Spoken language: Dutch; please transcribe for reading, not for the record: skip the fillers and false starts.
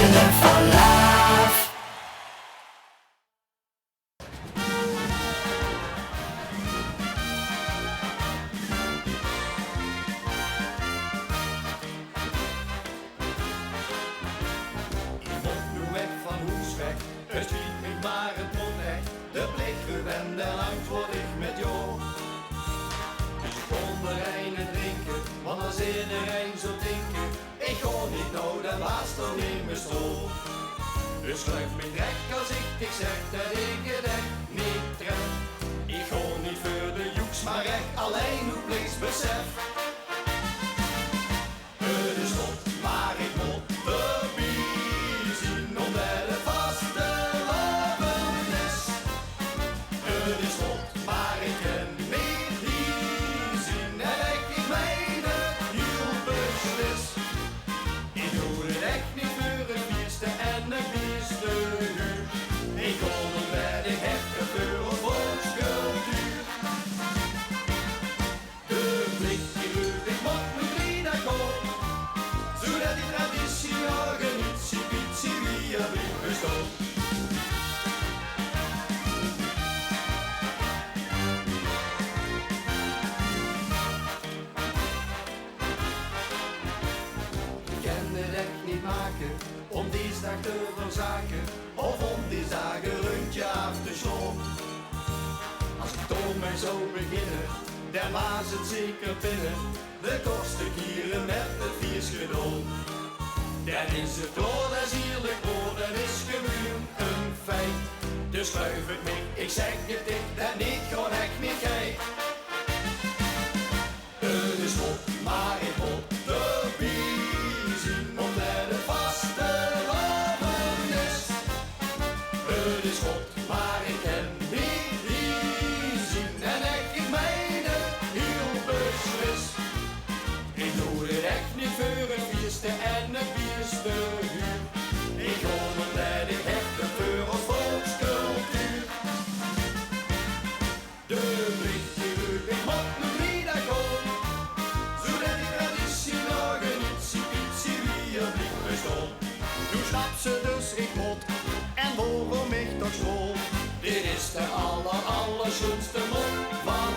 Wille van Love. Ik moet nu weg van Hoesweg, het schiet me maar het moet echt. De blik gewend en lang word ik met jou. Dus ik kon de reinen drinken, want als iedereen zo denken, ik ga niet nou, dan was toch niet meer stoel. Dus schrijf me trek als ik zeg dat ik het echt niet trek. Ik ga niet voor de joeks, maar echt alleen hoe bliks besef. Het is rot, maar ik moet erbij zien, omdat het vaste lopen is. Het is rot, maar ik kan niet hier zien, en ik meen het heel beslis. Ik doe het echt niet voor het bierste en het bierste huur. Ik kom omdat ik heb voor een volkscultuur. De blik die roept, ik moet mijn vrienden komen, zodat die traditie organisatie pietsie wie er blijft bestaan. Ik kan het echt niet maken om dinsdag te verzaken of om die dagen een rondje af te slaan. Als ik toch maar zo beginnen, dan was het zeker binnen. De kosten kieren met het vies gedaan. Dan is het door, dat is eerlijk voor, dat is gewoon een feit. Dus schuif het mee, ik zeg het dit, dat niet gewoon echt niet geit. Het is rot, maar ik moet erbij zien, omdat het vaste lopen is. Het is rot, maar ik kan niet hier zien, en ik meen het heel beslist. Ik doe het echt niet voor het bierste en het bierste huur. Ik hoor omdat ik heb het voor ons volkscultuur. De blik die roept, ik moet mijn vrienden komen, zodat die traditie nog een ietsie pietsie weer blijft bestaan. Nu snapt ze dus ik moet, en waarom ik toch school. Dit is de allerschoonste mop van